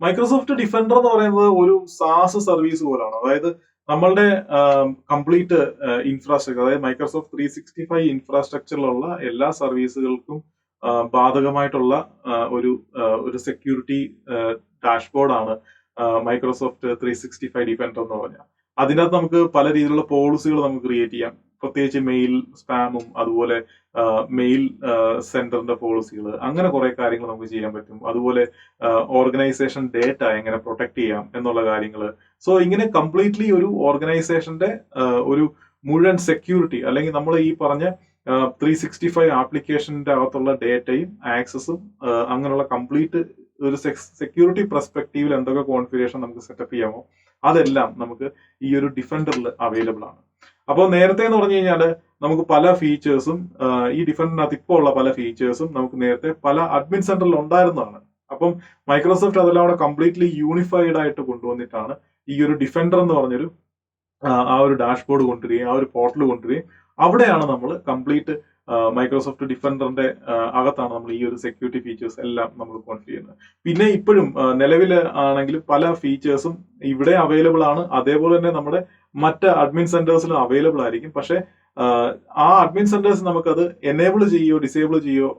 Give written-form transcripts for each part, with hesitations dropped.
Microsoft defender എന്ന് പറയുന്നത് ഒരു സാസ് സർവീസ് പോലാണ്. അതായത് നമ്മളുടെ കംപ്ലീറ്റ് ഇൻഫ്രാസ്ട്രക്ചർ, അതായത് മൈക്രോസോഫ്റ്റ് 365 ഇൻഫ്രാസ്ട്രക്ചറിലുള്ള എല്ലാ സർവീസുകൾക്കും ബാധകമായിട്ടുള്ള ഒരു സെക്യൂരിറ്റി ഡാഷ്ബോർഡാണ് മൈക്രോസോഫ്റ്റ് 365 ഡിഫൻഡർ എന്ന് പറഞ്ഞാൽ. അതിനകത്ത് നമുക്ക് പല രീതിയിലുള്ള പോളിസികൾ നമുക്ക് ക്രിയേറ്റ് ചെയ്യാം. പ്രത്യേകിച്ച് മെയിൽ സ്പാമും അതുപോലെ മെയിൽ സെന്ററിന്റെ പോളിസികൾ, അങ്ങനെ കുറെ കാര്യങ്ങൾ നമുക്ക് ചെയ്യാൻ പറ്റും. അതുപോലെ ഓർഗനൈസേഷൻ ഡേറ്റ എങ്ങനെ പ്രൊട്ടക്ട് ചെയ്യാം എന്നുള്ള കാര്യങ്ങൾ. സോ ഇങ്ങനെ കംപ്ലീറ്റ്ലി ഒരു ഓർഗനൈസേഷന്റെ ഒരു മുഴുവൻ സെക്യൂരിറ്റി, അല്ലെങ്കിൽ നമ്മൾ ഈ പറഞ്ഞ 365 ആപ്ലിക്കേഷന്റെ അകത്തുള്ള ഡേറ്റയും ആക്സസും അങ്ങനെയുള്ള കംപ്ലീറ്റ് ഒരു സെക്യൂരിറ്റി പെർസ്പെക്റ്റീവിൽ എന്തൊക്കെ കോൺഫിഗറേഷൻ നമുക്ക് സെറ്റപ്പ് ചെയ്യാമോ അതെല്ലാം നമുക്ക് ഈ ഒരു ഡിഫൻഡറിൽ അവൈലബിൾ ആണ്. അപ്പോൾ നേരത്തെ എന്ന് പറഞ്ഞു കഴിഞ്ഞാൽ നമുക്ക് പല ഫീച്ചേഴ്സും ഈ ഡിഫൻഡറിനകത്ത് ഇപ്പോൾ ഉള്ള പല ഫീച്ചേഴ്സും നമുക്ക് നേരത്തെ പല അഡ്മിൻ സെന്ററിൽ ഉണ്ടായിരുന്നതാണ്. അപ്പം മൈക്രോസോഫ്റ്റ് അതെല്ലാം കൂടെ കംപ്ലീറ്റ്ലി യൂണിഫൈഡ് ആയിട്ട് കൊണ്ടുവന്നിട്ടാണ് ഈ ഒരു ഡിഫൻഡർ എന്ന് പറഞ്ഞൊരു ആ ഒരു ഡാഷ്ബോർഡ് കൊണ്ടുവരികയും ആ ഒരു പോർട്ടൽ കൊണ്ടുവരികയും അവിടെയാണ് നമ്മൾ കംപ്ലീറ്റ് മൈക്രോസോഫ്റ്റ് ഡിഫൻഡറിന്റെ അകത്താണ് നമ്മൾ ഈ ഒരു സെക്യൂരിറ്റി ഫീച്ചേഴ്സ് എല്ലാം നമ്മൾ കോൺഫിഗർ ചെയ്യുന്നത്. പിന്നെ ഇപ്പോഴും നിലവിൽ ആണെങ്കിലും പല ഫീച്ചേഴ്സും ഇവിടെ അവൈലബിൾ ആണ്. അതേപോലെ തന്നെ നമ്മുടെ മറ്റ് അഡ്മിൻ സെന്റേഴ്സിലും അവൈലബിൾ ആയിരിക്കും. പക്ഷെ ആ അഡ്മിൻ സെന്റേഴ്സ് നമുക്കത് എനേബിൾ ചെയ്യോ ഡിസേബിൾ ചെയ്യോ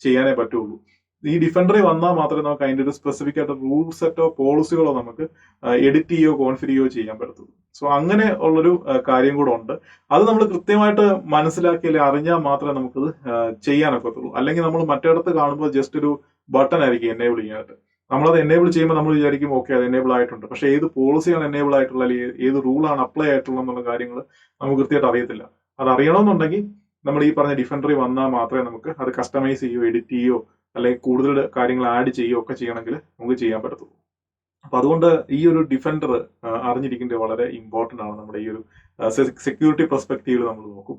ചെയ്യാനേ പറ്റുള്ളൂ. ഈ ഡിഫൻഡറിൽ വന്നാൽ മാത്രമേ നമുക്ക് അതിന്റെ ഒരു സ്പെസിഫിക് ആയിട്ട് റൂൾ സെറ്റോ പോളിസികളോ നമുക്ക് എഡിറ്റ് ചെയ്യോ കോൺഫിഗർ ചെയ്യോ ചെയ്യാൻ പറ്റത്തുള്ളൂ. സോ അങ്ങനെ ഉള്ളൊരു കാര്യം കൂടെ ഉണ്ട്. അത് നമ്മൾ കൃത്യമായിട്ട് മനസ്സിലാക്കിയാൽ അറിഞ്ഞാൽ മാത്രമേ നമുക്കത് ചെയ്യാനൊക്കത്തുള്ളൂ. അല്ലെങ്കിൽ നമ്മൾ മറ്റിടത്ത് കാണുമ്പോൾ ജസ്റ്റ് ഒരു ബട്ടൺ ആയിരിക്കും എനേബിൾ ചെയ്യാനായിട്ട്. നമ്മളത് എനേബിൾ ചെയ്യുമ്പോൾ നമ്മൾ വിചാരിക്കും ഓക്കെ അത് എനേബിൾ ആയിട്ടുണ്ട്. പക്ഷേ ഏത് പോളിസിയാണ് എനേബിൾ ആയിട്ടുള്ള, അല്ലെങ്കിൽ ഏത് റൂളാണ് അപ്ലൈ ആയിട്ടുള്ള എന്നുള്ള കാര്യങ്ങൾ നമുക്ക് കൃത്യമായിട്ട് അറിയത്തില്ല. അത് അറിയണമെന്നുണ്ടെങ്കിൽ നമ്മൾ ഈ പറഞ്ഞ ഡിഫൻഡറി വന്നാൽ മാത്രമേ നമുക്ക് അത് കസ്റ്റമൈസ് ചെയ്യോ എഡിറ്റ് ചെയ്യോ അല്ലെങ്കിൽ കൂടുതൽ കാര്യങ്ങൾ ആഡ് ചെയ്യുകയോ ഒക്കെ ചെയ്യണമെങ്കിൽ നമുക്ക് ചെയ്യാൻ പറ്റത്തുള്ളൂ. അപ്പൊ അതുകൊണ്ട് ഈ ഒരു ഡിഫൻഡർ അറിഞ്ഞിരിക്കേണ്ടത് വളരെ ഇമ്പോർട്ടന്റ് ആണ് നമ്മുടെ ഈ ഒരു സെക്യൂരിറ്റി പെർസ്പെക്റ്റീവിൽ നമ്മൾ നോക്കും.